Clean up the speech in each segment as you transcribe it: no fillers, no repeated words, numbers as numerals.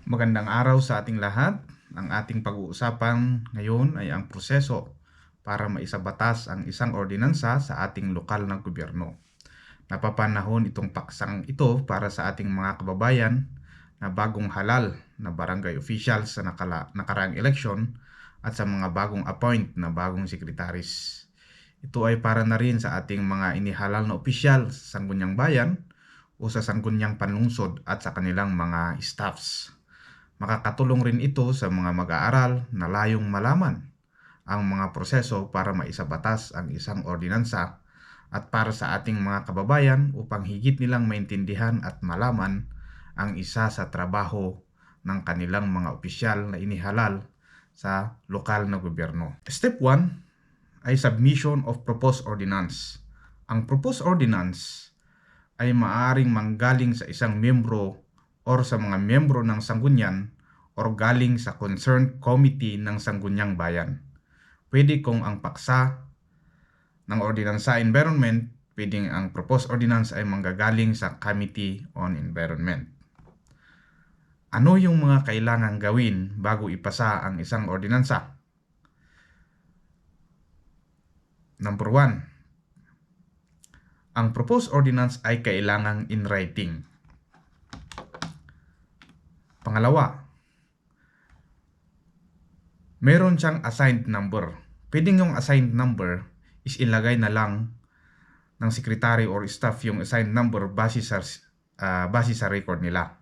Magandang araw sa ating lahat. Ang ating pag-uusapan ngayon ay ang proseso para maisabatas ang isang ordinansa sa ating lokal na gobyerno. Napapanahon itong paksang ito para sa ating mga kababayan na bagong halal na barangay officials sa nakaraang eleksyon at sa mga bagong appoint na bagong sekretaris. Ito ay para na rin sa ating mga inihalal na opisyal sa Sangguniang Bayan o sa Sangguniang Panlungsod at sa kanilang mga staffs. Makakatulong rin ito sa mga mag-aaral na layong malaman ang mga proseso para maisabatas ang isang ordinansa at para sa ating mga kababayan upang higit nilang maintindihan at malaman ang isa sa trabaho ng kanilang mga opisyal na inihalal sa lokal na gobyerno. Step 1 ay submission of proposed ordinance. Ang proposed ordinance ay maaaring manggaling sa isang miyembro or sa mga miyembro ng sanggunian or galing sa concerned committee ng Sangguniang Bayan. Pwede kung ang paksa ng ordinansa environment, pwedeng ang proposed ordinance ay manggagaling sa Committee on Environment. Ano yung mga kailangang gawin bago ipasa ang isang ordinansa? Number 1, ang proposed ordinance ay kailangang in writing. Pangalawa, meron siyang assigned number. Pwedeng yung assigned number is ilagay na lang ng secretary or staff yung assigned number base sa record nila.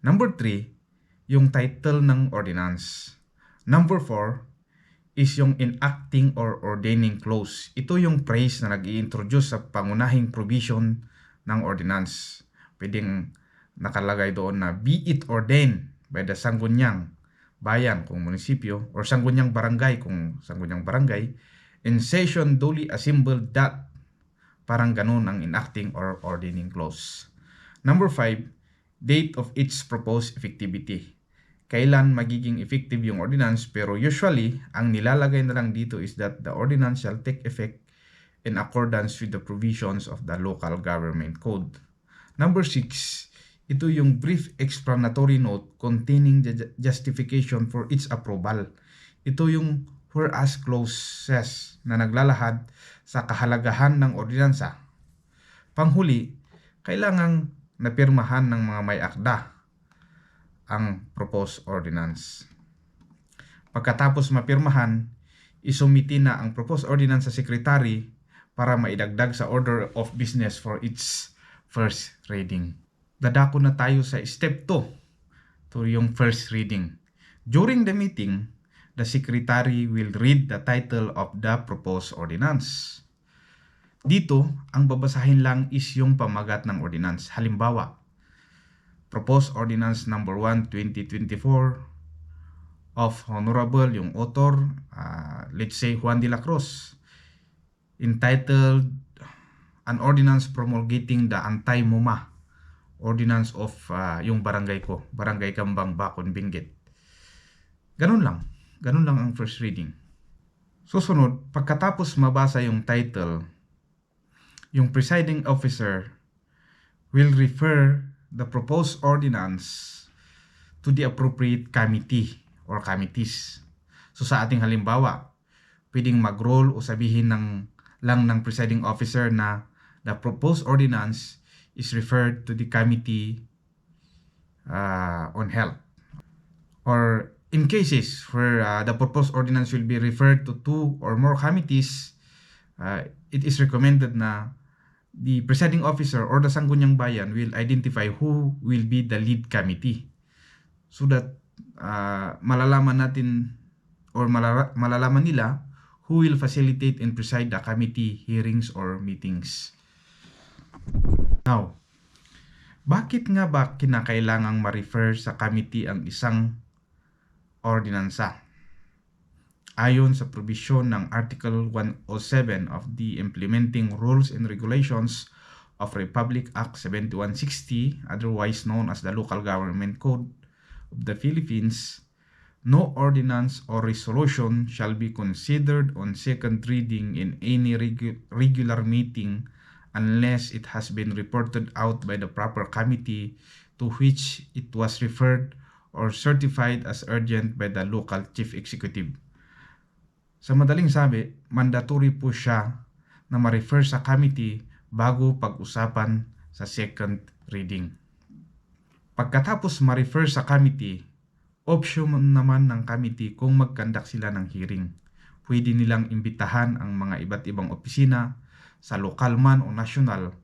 Number 3, yung title ng ordinance. Number 4 is yung enacting or ordaining clause. Ito yung phrase na nag-i-introduce sa pangunahing provision ng ordinance. Pwedeng nakalagay doon na be it ordained by the Sangguniang Bayan kung munisipyo or Sangguniang Barangay kung Sangguniang Barangay in session duly assembled that. Parang ganun ang enacting or ordaining clause. Number 5, date of its proposed effectivity. Kailan magiging effective yung ordinance, pero usually ang nilalagay na lang dito is that the ordinance shall take effect in accordance with the provisions of the local government code. Number 6, ito yung brief explanatory note containing the justification for its approval. Ito yung whereas clauses na naglalahad sa kahalagahan ng ordinansa. Panghuli, kailangang napirmahan ng mga may akda ang proposed ordinance. Pagkatapos mapirmahan, isumiti na ang proposed ordinance sa secretary para maidagdag sa order of business for its first reading. Dadako na tayo sa step 2, to yung first reading. During the meeting, the secretary will read the title of the proposed ordinance. Dito, ang babasahin lang is yung pamagat ng ordinance. Halimbawa, Proposed Ordinance number 1, 2024 of Honorable, yung author, let's say Juan de la Cruz, entitled An Ordinance Promulgating the Anti-MUMA Ordinance of yung barangay ko, Barangay Kambang, Bacon, Benguet. Ganun lang ang first reading. Susunod, pagkatapos mabasa yung title, yung presiding officer will refer the proposed ordinance to the appropriate committee or committees. So sa ating halimbawa, pwedeng mag-roll o sabihin lang ng presiding officer na the proposed ordinance is referred to the Committee on Health. Or in cases where the proposed ordinance will be referred to 2 or more committees, it is recommended na the presiding officer or the Sangguniang Bayan will identify who will be the lead committee so that malalaman natin or malalaman nila who will facilitate and preside the committee hearings or meetings. Now, bakit nga ba kinakailangang ma-refer sa committee ang isang ordinansa? Ayon sa provision ng Article 107 of the Implementing Rules and Regulations of Republic Act 7160, otherwise known as the Local Government Code of the Philippines, no ordinance or resolution shall be considered on second reading in any regular meeting unless it has been reported out by the proper committee to which it was referred or certified as urgent by the local chief executive. Sa madaling sabi, mandatory po siya na ma-refer sa committee bago pag-usapan sa second reading. Pagkatapos ma-refer sa committee, option naman ng committee kung mag-conduct sila ng hearing. Pwede nilang imbitahan ang mga iba't ibang opisina sa lokal man o nasyonal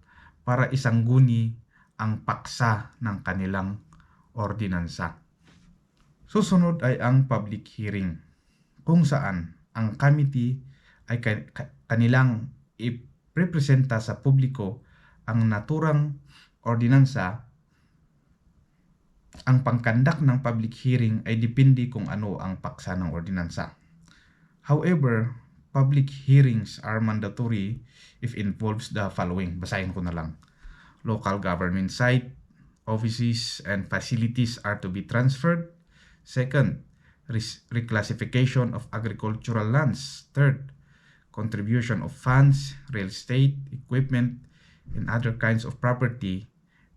para isangguni ang paksa ng kanilang ordinansa. Susunod ay ang public hearing, kung saan ang committee ay kanilang iprepresenta sa publiko ang naturang ordinansa. Ang pangkandak ng public hearing ay depende kung ano ang paksa ng ordinansa. However, public hearings are mandatory if involves the following. Basahin ko na lang. Local government site, offices, and facilities are to be transferred. Second, reclassification of agricultural lands. Third, contribution of funds, real estate, equipment, and other kinds of property,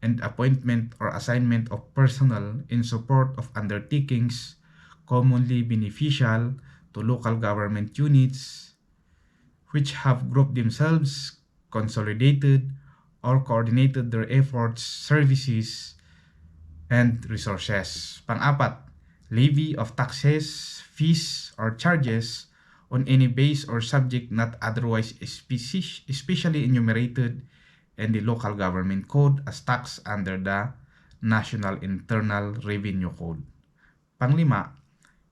and appointment or assignment of personnel in support of undertakings commonly beneficial to local government units which have grouped themselves, consolidated, or coordinated their efforts, services, and resources. Pang-apat, levy of taxes, fees, or charges on any base or subject not otherwise especially enumerated in the local government code as tax under the National Internal Revenue Code. Panglima,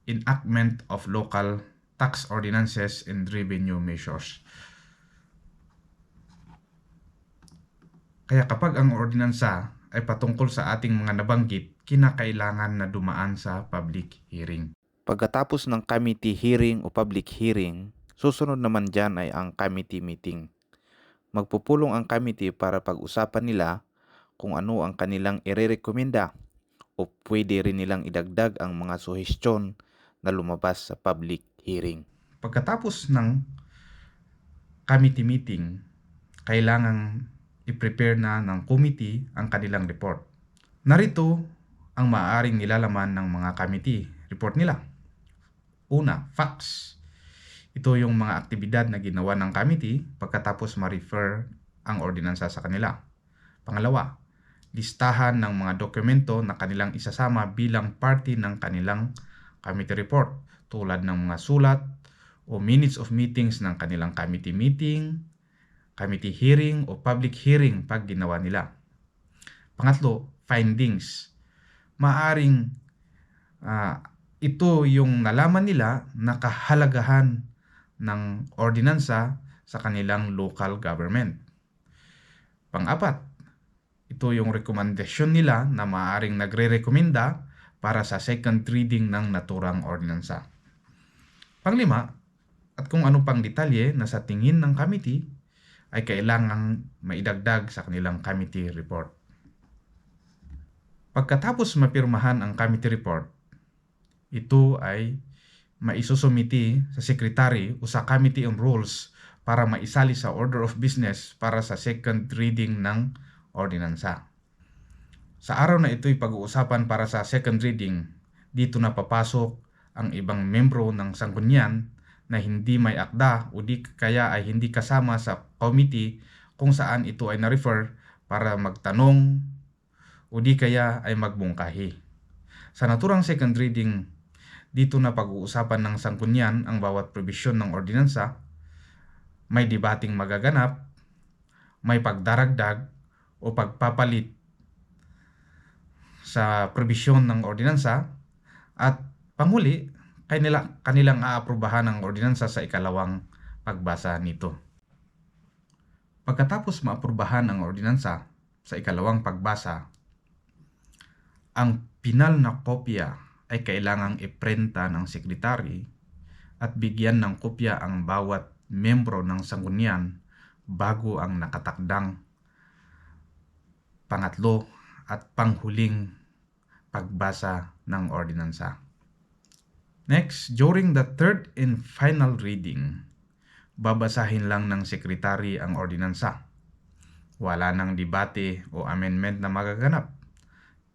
enactment of local tax ordinances and revenue measures. Kaya kapag ang ordinansa ay patungkol sa ating mga nabanggit, kinakailangan na dumaan sa public hearing. Pagkatapos ng committee hearing o public hearing, susunod naman dyan ay ang committee meeting. Magpupulong ang committee para pag-usapan nila kung ano ang kanilang irerekomenda o pwede rin nilang idagdag ang mga suhestyon na lumabas sa public hearing. Pagkatapos ng committee meeting, kailangang i-prepare na ng committee ang kanilang report. Narito ang maaaring nilalaman ng mga committee report nila. Una, facts. Ito yung mga aktibidad na ginawa ng committee pagkatapos ma-refer ang ordinansa sa kanila. Pangalawa, listahan ng mga dokumento na kanilang isasama bilang parte ng kanilang committee report tulad ng mga sulat o minutes of meetings ng kanilang committee meeting, committee hearing o public hearing pag ginawa nila. Pangatlo, findings. Maaring ito yung nalaman nila na kahalagahan ng ordinansa sa kanilang local government. Pang-apat, ito yung rekomendasyon nila na maaaring nagre-rekomenda para sa second reading ng naturang ordinansa. Panglima, at kung ano pang detalye na sa tingin ng committee ay kailangang maidagdag sa kanilang committee report. Pagkatapos mapirmahan ang committee report, ito ay maisusumiti sa secretary o sa committee on rules para maisali sa order of business para sa second reading ng ordinansa. Sa araw na ito'y pag-uusapan para sa second reading, dito na papasok ang ibang membro ng sanggunian na hindi may akda o di kaya ay hindi kasama sa committee kung saan ito ay na-refer para magtanong o di kaya ay magbungkahi. Sa naturang second reading, dito na pag-uusapan ng sanggunian ang bawat probisyon ng ordinansa, may debating magaganap, may pagdaragdag o pagpapalit sa probisyon ng ordinansa, at panghuli, kanilang aaprubahan ang ordinansa sa ikalawang pagbasa nito. Pagkatapos maaprubahan ang ordinansa sa ikalawang pagbasa, ang pinal na kopya ay kailangang iprenta ng sekretary at bigyan ng kopya ang bawat membro ng sanggunian bago ang nakatakdang pangatlo at panghuling pagbasa ng ordinansa. Next, during the third and final reading, babasahin lang ng sekretary ang ordinansa. Wala nang debate o amendment na magaganap.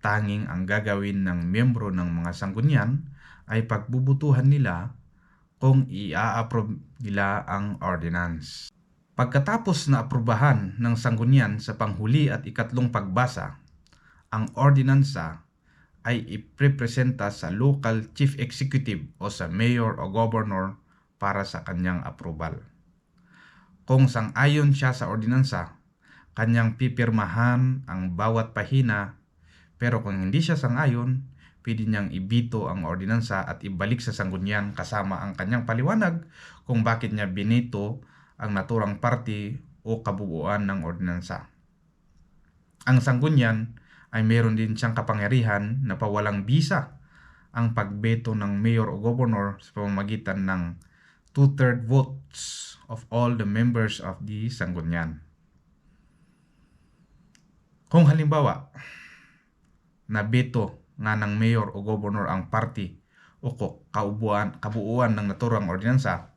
tanging ang gagawin ng miyembro ng mga sanggunian ay pagbubutuhan nila kung i-a-approve nila ang ordinance. Pagkatapos na aprubahan ng sanggunian sa panghuli at ikatlong pagbasa, ang ordinansa ay iprepresenta sa local chief executive o sa mayor o governor para sa kanyang approval. Kung sang-ayon siya sa ordinansa, kanyang pipirmahan ang bawat pahina, pero kung hindi siya sang-ayon, pwede niyang ibito ang ordinansa at ibalik sa sanggunian kasama ang kanyang paliwanag kung bakit niya binito ang naturang parte o kabuuan ng ordinansa. Ang sanggunian ay meron din siyang kapangyarihan na pawalang bisa ang pagbeto ng mayor o governor sa pamamagitan ng 2/3 votes of all the members of the sanggunian. Kung halimbawa, nabeto nga ng mayor o governor ang party o kabuuan ng naturang ordinansa,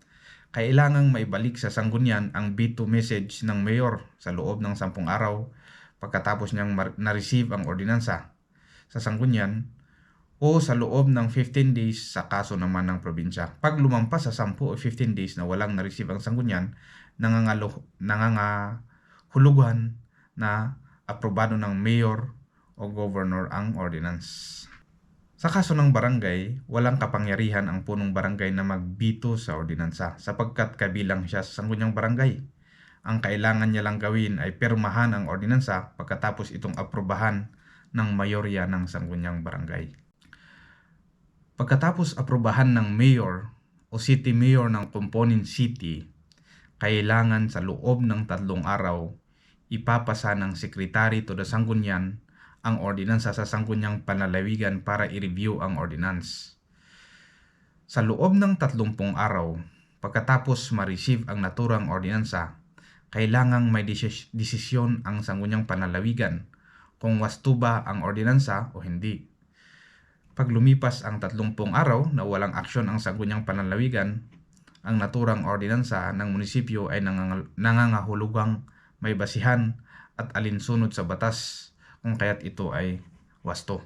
kailangang maibalik sa sanggunian ang veto message ng mayor sa loob ng 10 araw pagkatapos niyang na-receive ang ordinansa sa sanggunian o sa loob ng 15 days sa kaso naman ng probinsya. Pag lumampas sa 10 o 15 days na walang na-receive ang sanggunian, nangangahulugan na aprobado ng mayor o governor ang ordinance. Sa kaso ng barangay, walang kapangyarihan ang punong barangay na magbito sa ordinansa sapagkat kabilang siya sa sangguniang barangay. Ang kailangan niya lang gawin ay pirmahan ang ordinansa pagkatapos itong aprobahan ng mayorya ng sangguniang barangay. Pagkatapos aprobahan ng mayor o city mayor ng component city, kailangan sa loob ng 3 araw ipapasa ng secretary to the sanggunian ang ordinansa sa sangguniang panlalawigan para i-review ang ordinance. Sa loob ng 30 araw, pagkatapos ma-receive ang naturang ordinansa, kailangang may desisyon ang sangguniang panlalawigan kung wasto ba ang ordinansa o hindi. Pag lumipas ang 30 araw na walang aksyon ang sangguniang panlalawigan, ang naturang ordinansa ng munisipyo ay nangangahulugang may basihan at alinsunod sa batas kung kaya't ito ay wasto.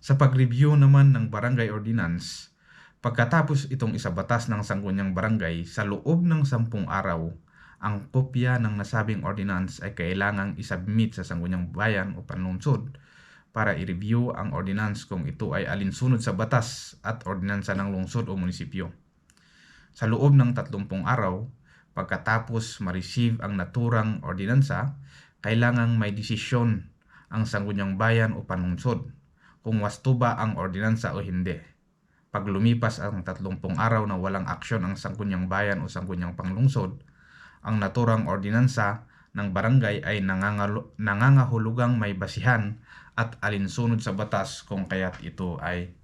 Sa pag-review naman ng barangay ordinance, pagkatapos itong isabatas ng sangguniang barangay sa loob ng 10 araw, ang kopya ng nasabing ordinance ay kailangang isubmit sa sangguniang bayan o panlungsod para i-review ang ordinance kung ito ay alinsunod sa batas at ordinansa ng lungsod o munisipyo. Sa loob ng 30 araw, pagkatapos ma-receive ang naturang ordinansa, kailangang may desisyon ang sangguniang bayan o panlungsod kung wasto ba ang ordinansa o hindi. Pag lumipas ang 30 araw na walang aksyon ang sangguniang bayan o sangguniang panlungsod, ang naturang ordinansa ng barangay ay nangangahulugang may basihan at alinsunod sa batas kung kaya't ito ay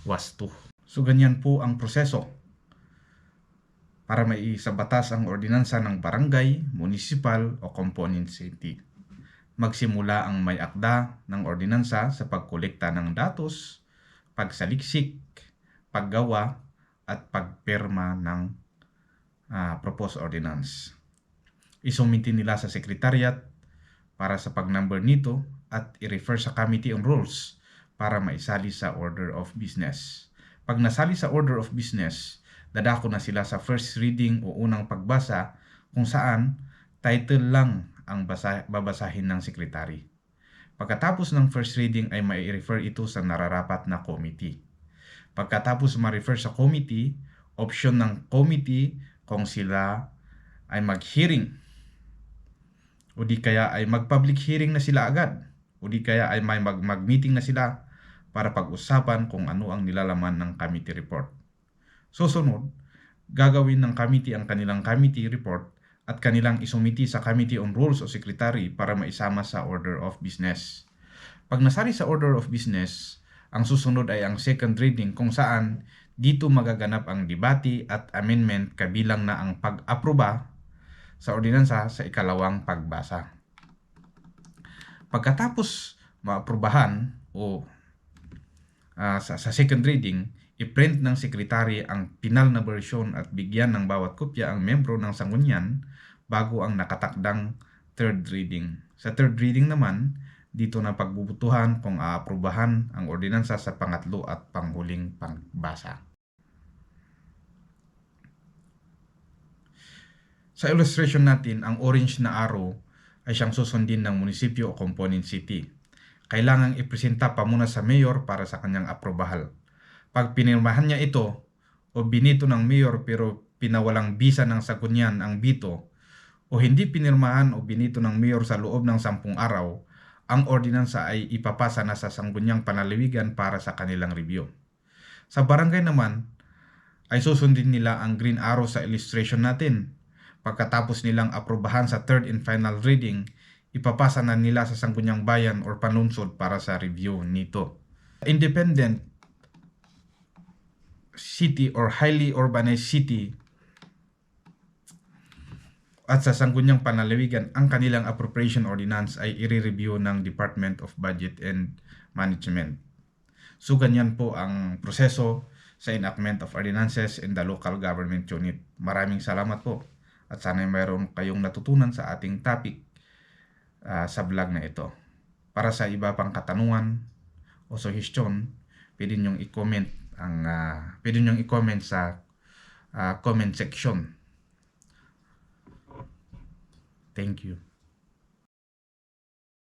wasto. So ganyan po ang proseso para maisabatas ang ordinansa ng barangay, municipal o component city. Magsimula ang may akda ng ordinansa sa pagkolekta ng datos, pagsaliksik, paggawa at pagpirma ng proposed ordinance. Isumiti nila sa secretariat para sa pag-number nito at i-refer sa Committee on Rules para maisali sa Order of Business. Pag nasali sa Order of Business, dadako na sila sa first reading o unang pagbasa kung saan title lang ang babasahin ng secretary. Pagkatapos ng first reading ay mai-refer ito sa nararapat na committee. Pagkatapos ma-refer sa committee, option ng committee kung sila ay mag-hearing o di kaya ay mag-public hearing na sila agad o di kaya ay may mag-meeting na sila para pag-usapan kung ano ang nilalaman ng committee report. Susunod, gagawin ng committee ang kanilang committee report at kanilang isumiti sa Committee on Rules o Secretary para maisama sa Order of Business. Pag nasali sa Order of Business, ang susunod ay ang second reading kung saan dito magaganap ang debate at amendment kabilang na ang pag-aproba sa ordinansa sa ikalawang pagbasa. Pagkatapos maaprubahan o sa second reading, i-print ng sekretary ang final na version at bigyan ng bawat kopya ang membro ng sanggunian bago ang nakatakdang third reading. Sa third reading naman, dito na pagbubutuhan kung aaprubahan ang ordinansa sa pangatlo at panghuling pagbasa. Sa illustration natin, ang orange na arrow ay siyang susundin ng munisipyo o component city. Kailangang ipresenta pa muna sa mayor para sa kanyang aprobahal. Pag pinirmahan niya ito o binito ng mayor pero pinawalang bisa ng sakunyan ang bito o hindi pinirmahan o binito ng mayor sa loob ng 10 araw, ang ordinansa ay ipapasa na sa sangguniang panlalawigan para sa kanilang review. Sa barangay naman, ay susundin nila ang green arrow sa illustration natin. Pagkatapos nilang aprobahan sa third and final reading, ipapasa na nila sa sangguniang bayan or panunsod para sa review nito. Independent city or highly urbanized city at sa sangguniang panlalawigan, ang kanilang appropriation ordinance ay i-review ng Department of Budget and Management. So ganyan po ang proseso sa enactment of ordinances in the local government unit. Maraming salamat po at sana mayroon kayong natutunan sa ating topic sa vlog na ito. Para sa iba pang katanungan o suggestion, pwede nyong i-comment sa comment section. Thank you.